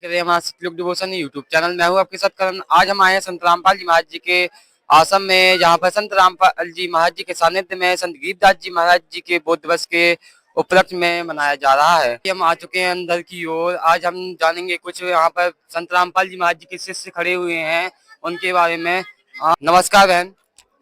करें हमारा सतयुग डिवोशन यूट्यूब चैनल। मैं हूँ आपके साथ करण। आज हम आए हैं संत रामपाल जी महाराज जी के आश्रम में, जहाँ पर संत रामपाल जी महाराज जी के सानिध्य में संत गिरिदास जी महाराज जी के बौद्ध दिवस के उपलक्ष्य में मनाया जा रहा है। हम आ चुके हैं अंदर की ओर। आज हम जानेंगे कुछ यहाँ पर संत रामपाल जी महाराज जी के शिष्य खड़े हुए हैं उनके बारे में। नमस्कार बहन।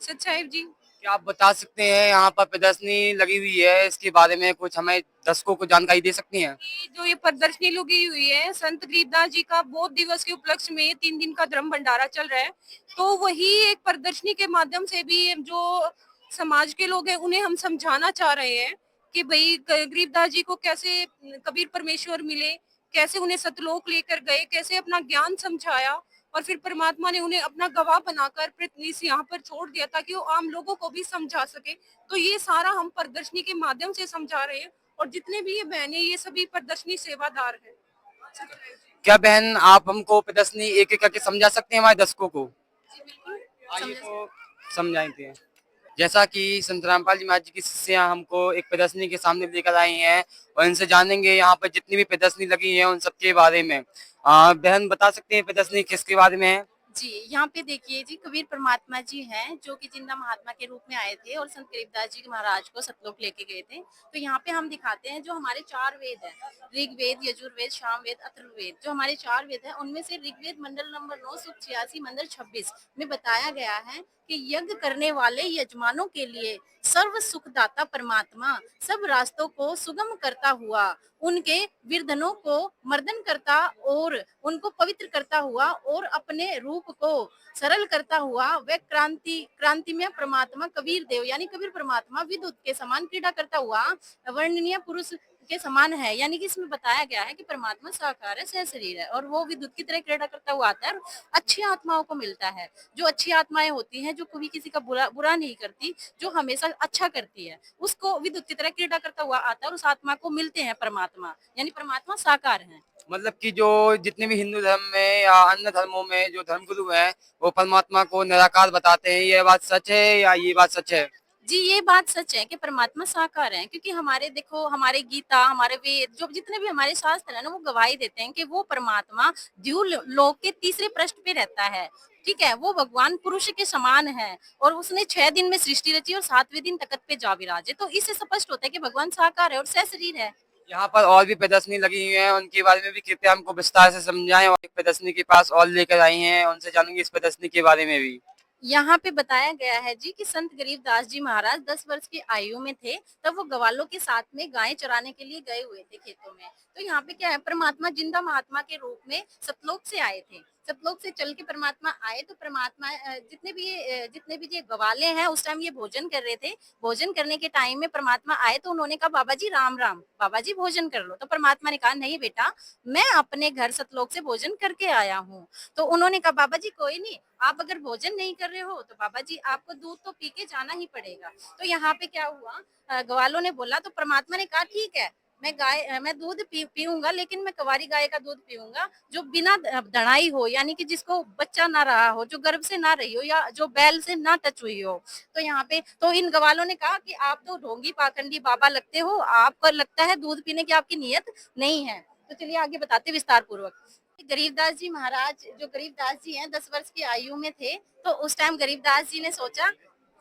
सच्चाई जी। क्या आप बता सकते हैं यहाँ पर प्रदर्शनी लगी हुई है, इसके बारे में कुछ हमें दर्शकों को जानकारी दे सकती हैं? जो ये प्रदर्शनी लगी हुई है संत गिरिदास जी का बौद्ध दिवस के उपलक्ष्य में 3 दिन का धर्म भंडारा चल रहा है, तो वही एक प्रदर्शनी के माध्यम से भी जो समाज के लोग हैं उन्हें हम समझाना चाह रहे हैं कि भाई गिरिदास जी को कैसे कबीर परमेश्वर मिले, कैसे उन्हें सतलोक लेकर गए, कैसे अपना ज्ञान समझाया और फिर परमात्मा ने उन्हें अपना गवाह बनाकर इस यहाँ पर छोड़ दिया ताकि वो आम लोगों को भी समझा सके। तो ये सारा हम प्रदर्शनी के माध्यम से समझा रहे हैं और जितने भी ये बहनें ये सभी प्रदर्शनी सेवादार हैं। क्या बहन आप हमको प्रदर्शनी एक एक करके समझा सकते हैं हमारे दर्शकों को? जी बिल्कुल। आइए तो समझाते हैं। जैसा कि संत रामपाल जी महाराज जी की शिष्या हमको एक प्रदर्शनी के सामने लेकर आई हैं और इनसे जानेंगे यहाँ पर जितनी भी प्रदर्शनी लगी है उन सबके बारे में। बहन बता सकते हैं प्रदर्शनी किसके बारे में है? जी, यहाँ पे देखिए जी कबीर परमात्मा जी हैं जो कि जिंदा महात्मा के रूप में आए थे और संत गरीबदास जी महाराज को सतलोक लेके गए थे। तो यहाँ पे हम दिखाते हैं जो हमारे 4 वेद हैं, ऋग्वेद, यजुर्वेद, सामवेद, अथर्ववेद। जो हमारे 4 वेद हैं उनमें से ऋग्वेद मंडल नंबर 9 सूक्त 86 मंडल 26 में बताया गया है कि यज्ञ करने वाले यजमानों के लिए सर्व सुखदाता परमात्मा सब रास्तों को सुगम करता हुआ उनके विरधनों को मर्दन करता और उनको पवित्र करता हुआ और अपने रूप को सरल करता हुआ वह क्रांति में परमात्मा कबीर देव यानी कबीर परमात्मा विद्युत के समान क्रीड़ा करता हुआ वर्णनीय पुरुष के समान है। यानी कि इसमें बताया गया है कि परमात्मा साकार है, सह शरीर है और वो विद्युत की तरह क्रीड़ा करता हुआ आता है और अच्छी आत्माओं को मिलता है। जो अच्छी आत्माएं होती हैं जो कभी किसी का बुरा नहीं करती, जो हमेशा अच्छा करती है, उसको विद्युत की तरह क्रीड़ा करता हुआ आता है और उस आत्मा को मिलते हैं परमात्मा, यानी परमात्मा साकार है। मतलब कि जो जितने भी हिंदू धर्म में या अन्य धर्मों में जो धर्मगुरु हैं वो परमात्मा को निराकार बताते हैं, ये बात सच है या ये बात सच है? जी ये बात सच है कि परमात्मा साकार है, क्योंकि हमारे देखो हमारे गीता, हमारे वेद, जो जितने भी हमारे शास्त्र है ना वो गवाही देते हैं कि वो परमात्मा द्यूल लोक के तीसरे पृष्ठ पे रहता है। ठीक है, वो भगवान पुरुष के समान है और उसने 6 दिन में सृष्टि रची और 7वें दिन तखत पे जा विराजे। तो इससे स्पष्ट होता है कि भगवान साकार है और सहशरीर है। यहाँ पर और भी प्रदर्शनी लगी हुई है, उनके बारे में भी कृपया हमको विस्तार से समझाएं। और एक प्रदर्शनी के पास और लेकर आई हैं, उनसे जानेंगे इस प्रदर्शनी के बारे में भी। यहाँ पे बताया गया है जी कि संत गरीबदास जी महाराज 10 वर्ष की आयु में थे, तब वो ग्वालों के साथ में गायें चराने के लिए गए हुए थे खेतों में। तो यहाँ पे क्या है, परमात्मा जिंदा महात्मा के रूप में सतलोक से आए थे। सतलोक से चल के परमात्मा आए तो परमात्मा जितने भी ये ग्वाले हैं उस टाइम ये भोजन कर रहे थे। भोजन करने के टाइम में परमात्मा आए तो उन्होंने कहा बाबा जी राम राम, बाबा जी भोजन कर लो। तो परमात्मा ने कहा नहीं बेटा, मैं अपने घर सतलोक से भोजन करके आया हूँ। तो उन्होंने कहा बाबा जी कोई नहीं, आप अगर भोजन नहीं कर रहे हो तो बाबा जी आपको दूध तो पी के जाना ही पड़ेगा। तो यहाँ पे क्या हुआ, ग्वालों ने बोला तो परमात्मा ने कहा ठीक है, मैं दूध पीऊंगा, लेकिन मैं कवारी गाय का दूध पीऊंगा जो बिना दड़ाई हो, यानी कि जिसको बच्चा ना रहा हो, जो गर्भ से ना रही हो या जो बैल से ना टच हुई हो। तो यहाँ पे तो इन ग्वालों ने कहा कि आप तो ढोंगी पाखंडी बाबा लगते हो, आपको लगता है दूध पीने की आपकी नीयत नहीं है। तो चलिए आगे बताते विस्तार पूर्वक। गरीबदास जी महाराज, जो गरीबदास जी हैं 10 वर्ष की आयु में थे, तो उस टाइम गरीबदास जी ने सोचा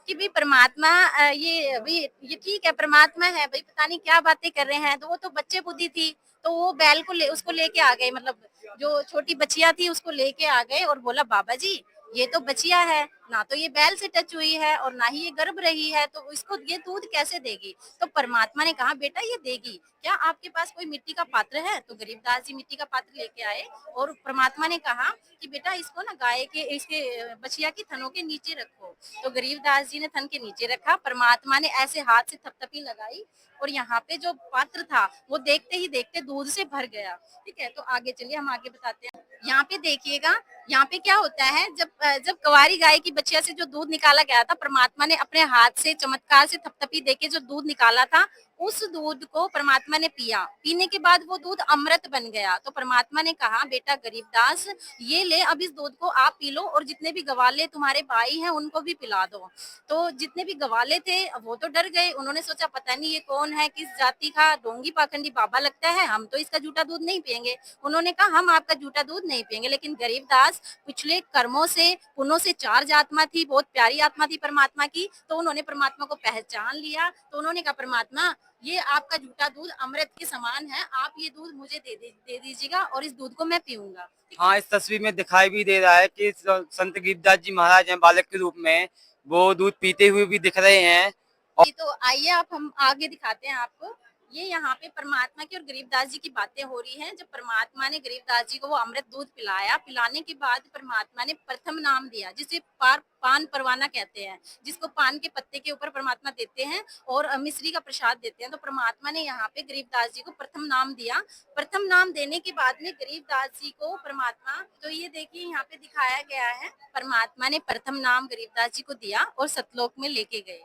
कि भाई परमात्मा ये ठीक है, परमात्मा है भाई, पता नहीं क्या बातें कर रहे हैं। तो वो तो बच्चे बुद्धि थी, तो वो बैल को उसको लेके आ गए, मतलब जो छोटी बचिया थी उसको लेके आ गए और बोला बाबा जी ये तो बचिया है, ना तो ये बैल से टच हुई है और ना ही ये गर्भ रही है, तो इसको ये दूध कैसे देगी? तो परमात्मा ने कहा बेटा ये देगी, क्या आपके पास कोई मिट्टी का पात्र है? तो गरीबदास जी मिट्टी का पात्र लेके आए और परमात्मा ने कहा कि बेटा इसको ना गाय के इसके बछिया की थनों के नीचे रखो। तो गरीबदास जी ने थन के नीचे रखा, परमात्मा ने ऐसे हाथ से थपथपी लगाई और यहाँ पे जो पात्र था वो देखते ही देखते दूध से भर गया। ठीक है, तो आगे चलिए हम आगे बताते हैं। यहाँ पे देखिएगा, यहाँ पे क्या होता है, जब कवारी गाय की बछिया से जो दूध निकाला गया था, परमात्मा ने अपने हाथ से चमत्कार से थपथपी देके जो दूध निकाला था उस दूध को परमात्मा ने पिया, पीने के बाद वो दूध अमृत बन गया। तो परमात्मा ने कहा बेटा गरीबदास ये ले, अब इस दूध को आप पी लो और जितने भी गवाले तुम्हारे भाई हैं उनको भी पिला दो। तो जितने भी गवाले थे वो तो डर गए, उन्होंने सोचा पता नहीं ये कौन है, किस जाति का ढोंगी पाखंडी बाबा लगता है, हम तो इसका झूठा दूध नहीं पियेंगे। उन्होंने कहा हम आपका झूठा दूध नहीं पियेंगे। लेकिन गरीबदास पिछले कर्मों से पुण्यों से चार्ज आत्मा थी, बहुत प्यारी आत्मा थी परमात्मा की, तो उन्होंने परमात्मा को पहचान लिया। तो उन्होंने कहा परमात्मा ये आपका झूठा दूध अमृत के समान है, आप ये दूध मुझे दे दीजिएगा और इस दूध को मैं पीऊंगा। हाँ, इस तस्वीर में दिखाई भी दे रहा है कि संत गिरदास जी महाराज हैं बालक के रूप में, वो दूध पीते हुए भी दिख रहे हैं। जी, तो आइए आप हम आगे दिखाते हैं आपको। ये यहाँ पे परमात्मा की और गरीबदास जी की बातें हो रही हैं। जब परमात्मा ने गरीबदास जी को वो अमृत दूध पिलाया, पिलाने के बाद परमात्मा ने प्रथम नाम दिया, जिसे पान परवाना कहते हैं, जिसको पान के पत्ते के ऊपर परमात्मा देते हैं और मिश्री का प्रसाद देते हैं। तो परमात्मा ने यहाँ पे गरीबदास जी को प्रथम नाम दिया। प्रथम नाम देने के बाद में गरीबदास जी को परमात्मा, तो ये देखिए यहाँ पे दिखाया गया है, परमात्मा ने प्रथम नाम गरीबदास जी को दिया और सतलोक में लेके गए।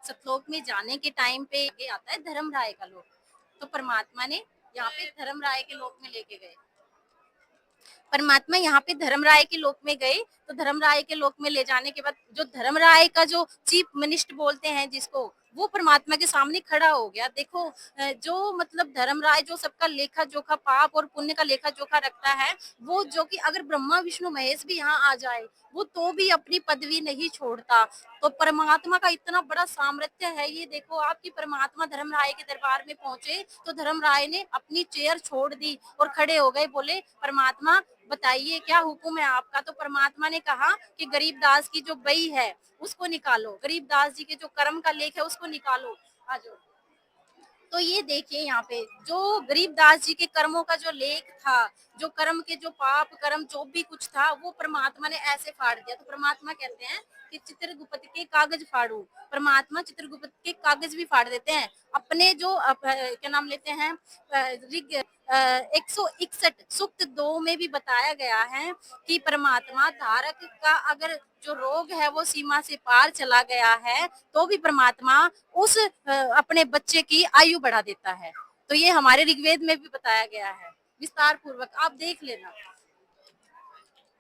सतलोक में जाने के टाइम पे आगे आता है धर्मराय का लोक। तो परमात्मा ने यहाँ पे धर्मराय के लोक में लेके गए। परमात्मा यहाँ पे धर्मराय के लोक में गए। तो धर्मराय के लोक में ले जाने के बाद जो धर्मराय का जो चीफ मिनिस्टर बोलते हैं जिसको, वो परमात्मा के सामने खड़ा हो गया। देखो जो मतलब धर्मराय जो सबका लेखा जोखा, पाप और पुण्य का लेखा जोखा रखता है, वो जो कि अगर ब्रह्मा विष्णु महेश भी यहाँ आ जाए वो तो भी अपनी पदवी नहीं छोड़ता। तो परमात्मा का इतना बड़ा सामर्थ्य है ये देखो आपकी। परमात्मा धर्मराय के दरबार में पहुंचे तो धर्मराय ने अपनी चेयर छोड़ दी और खड़े हो गए, बोले परमात्मा बताइए क्या हुक्म है आपका। तो परमात्मा ने कहा कि गरीबदास की जो बई है उसको निकालो, गरीबदास जी के जो कर्म का लेख है उसको निकालो, आ जाओ। तो ये देखिए यहाँ पे जो गरीबदास जी के कर्मों का जो लेख था, जो कर्म के जो पाप कर्म जो भी कुछ था, वो परमात्मा ने ऐसे फाड़ दिया। तो परमात्मा कहते हैं कि चित्रगुप्त के कागज फाड़ू। परमात्मा चित्रगुप्त के कागज भी फाड़ देते हैं। अपने जो क्या नाम लेते हैं, ऋग 161 सूक्त 2 में भी बताया गया है कि परमात्मा धारक का अगर जो रोग है वो सीमा से पार चला गया है तो भी परमात्मा उस अपने बच्चे की आयु बढ़ा देता है। तो ये हमारे ऋग्वेद में भी बताया गया है विस्तार पूर्वक, आप देख लेना।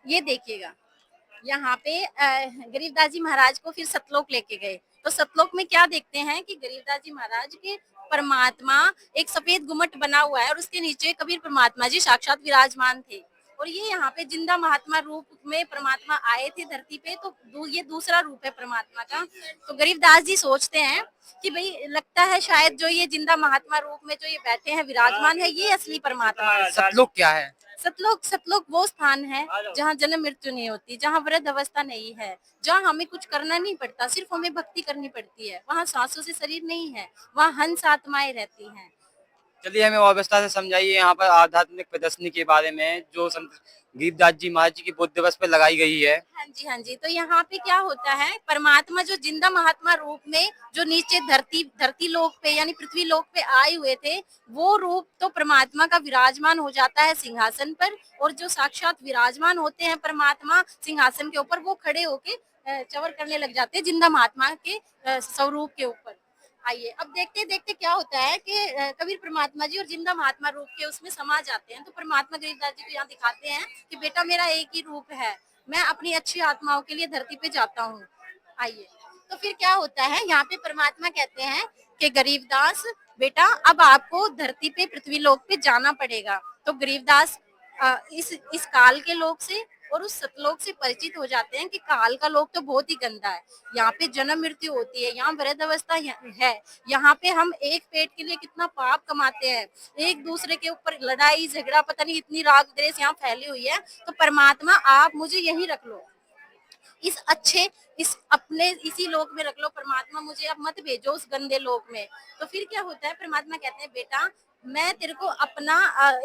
ये देखिएगा यहाँ पे गरीबदास जी महाराज को फिर सतलोक लेके गए। तो सतलोक में क्या देखते हैं कि गरीबदास जी महाराज के परमात्मा एक सफेद गुम्मट बना हुआ है और उसके नीचे कबीर परमात्मा जी साक्षात विराजमान थे। और ये यहाँ पे जिंदा महात्मा रूप में परमात्मा आए थे धरती पे। तो ये दूसरा रूप है परमात्मा का। तो गरीबदास जी सोचते हैं कि भाई लगता है शायद जो ये जिंदा महात्मा रूप में जो ये बैठे हैं विराजमान है ये असली परमात्मा है। सतलोक क्या है? सतलोक वो स्थान है जहाँ जन्म मृत्यु नहीं होती, जहाँ वृद्ध अवस्था नहीं है, जहाँ हमें कुछ करना नहीं पड़ता, सिर्फ हमें भक्ति करनी पड़ती है। वहाँ सांसों से शरीर नहीं है, वहाँ हंस आत्माएं रहती हैं। चलिए हमें और विस्तार से समझाइए यहाँ पर आध्यात्मिक प्रदर्शनी के बारे में जो संत गिरदास जी महाराज जी की बुद्ध दिवस पर लगाई गई है। हाँ जी, हाँ जी। तो यहाँ पे क्या होता है, परमात्मा जो जिंदा महात्मा रूप में जो नीचे धरती लोक पे यानी पृथ्वी लोक पे आए हुए थे, वो रूप तो परमात्मा का विराजमान हो जाता है सिंहासन पर। और जो साक्षात विराजमान होते हैं परमात्मा सिंहासन के ऊपर, वो खड़े होके चवर करने लग जाते हैं जिंदा महात्मा के स्वरूप के ऊपर। आइए अब देखते देखते क्या होता है कि कबीर परमात्मा जी और जिंदा महात्मा रूप के उसमें समा जाते हैं। तो परमात्मा गरीबदास जी को यहाँ दिखाते हैं कि बेटा मेरा एक ही रूप है, मैं अपनी अच्छी आत्माओं के लिए धरती पे जाता हूँ। आइए तो फिर क्या होता है, यहाँ पे परमात्मा कहते हैं कि गरीबदास बेटा अब आपको धरती पे पृथ्वी लोक पे जाना पड़ेगा। तो गरीबदास इस काल के लोक से और उस सतलोक से परिचित हो जाते हैं कि काल का लोक तो बहुत ही गंदा है, यहाँ पे जन्म मृत्यु होती है, यहाँ वृद्ध अवस्था है, यहाँ पे हम एक पेट के लिए कितना पाप कमाते हैं, एक दूसरे के ऊपर लड़ाई झगड़ा, पता नहीं इतनी राग द्वेष यहाँ फैली हुई है। तो परमात्मा आप मुझे यहीं रख लो, इस अपने इसी लोक में रख लो परमात्मा, मुझे अब मत भेजो उस गंदे लोक में। तो फिर क्या होता है, परमात्मा कहते हैं बेटा मैं तेरे को अपना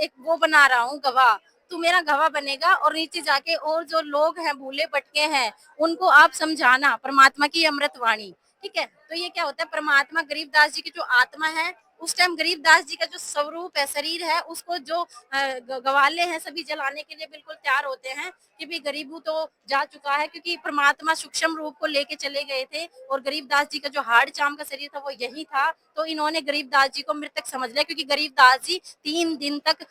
एक वो बना रहा हूँ गवाह, तू मेरा गवाह बनेगा और नीचे जाके और जो लोग हैं भूले भटके हैं उनको आप समझाना परमात्मा की अमृत वाणी। ठीक है, तो ये क्या होता है, परमात्मा गरीबदास जी की जो आत्मा है उस टाइम गरीबदास जी का जो स्वरूप है, शरीर है, उसको जो गवाले हैं सभी जलाने के लिए बिल्कुल तैयार होते हैं कि भाई गरीबू तो जा चुका है, क्योंकि परमात्मा सूक्ष्म रूप को लेके चले गए थे और गरीबदास जी का जो हाड़ चाम का शरीर था वो यही था। तो इन्होंने गरीबदास जी को मृतक समझ लिया, क्योंकि गरीबदास जी 3 दिन तक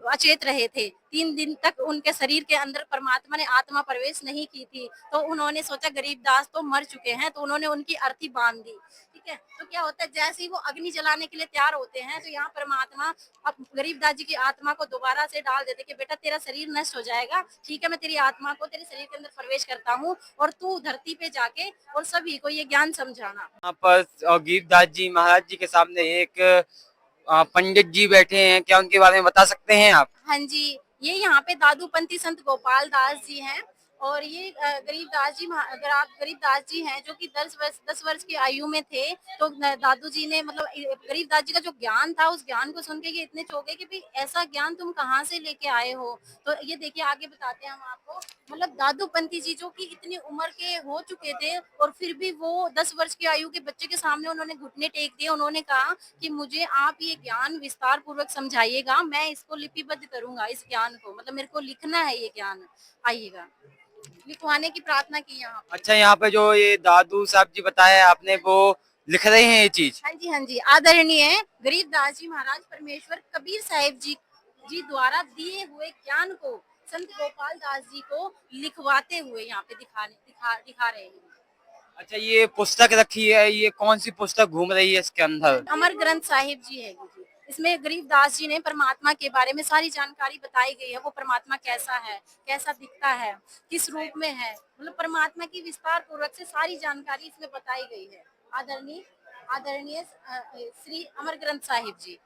अचेत रहे थे। 3 दिन तक उनके शरीर के अंदर परमात्मा ने आत्मा प्रवेश नहीं की थी। तो उन्होंने सोचा गरीबदास तो मर चुके हैं, तो उन्होंने उनकी अर्थी बांध दी। ठीक है, तो क्या होता है, जैसे ही वो अग्नि जलाने के लिए तैयार होते हैं तो यहाँ परमात्मा अब गरीबदास जी की आत्मा को दोबारा से डाल देते कि बेटा तेरा शरीर नष्ट हो जाएगा, ठीक है, मैं तेरी आत्मा को तेरे शरीर के अंदर प्रवेश करता हूँ और तू धरती पे जाके और सभी को ये ज्ञान समझाना। यहाँ पर गीरदास जी महाराज जी के सामने एक पंडित जी बैठे हैं, क्या उनके बारे में बता सकते हैं आप? हाँ जी, ये यहाँ पे दादूपंथी संत गोपाल दास जी हैं और ये गरीबदास जी हैं जो कि 10 वर्ष की आयु में थे। तो दादू जी ने मतलब गरीबदास जी का जो ज्ञान था, उस ज्ञान को सुन के ये इतने चौंके कि भाई ऐसा ज्ञान तुम कहाँ से लेके आए हो। तो ये देखिए आगे बताते हैं हम आपको। मतलब दादूपंथी जी जो कि इतनी उम्र के हो चुके थे और फिर भी वो 10 वर्ष की आयु के बच्चे के सामने उन्होंने घुटने टेक दिए। उन्होंने कहा कि मुझे आप ये ज्ञान विस्तार पूर्वक समझाइएगा, मैं इसको लिपिबद्ध करूंगा, इस ज्ञान को, मतलब मेरे को लिखना है ये ज्ञान, आइएगा, लिखवाने की प्रार्थना की यहाँ पे। अच्छा, यहाँ पे जो ये दादू साहब जी बताया आपने, वो लिख रहे हैं ये चीज? हाँ जी, हाँ जी, आदरणीय गरीबदास जी महाराज परमेश्वर कबीर साहिब जी द्वारा दिए हुए ज्ञान को संत गोपाल दास जी को लिखवाते हुए यहाँ पे दिखा रहे हैं। अच्छा, ये पुस्तक रखी है, ये कौन सी पुस्तक घूम रही है इसके अंदर? अमर ग्रंथ साहिब जी है जी। इसमें गरीबदास जी ने परमात्मा के बारे में सारी जानकारी बताई गई है। वो परमात्मा कैसा है, कैसा दिखता है, किस रूप में है, मतलब परमात्मा की विस्तार पूर्वक से सारी जानकारी इसमें बताई गई है। आदरणीय आदरणीय श्री अमर ग्रंथ साहिब जी।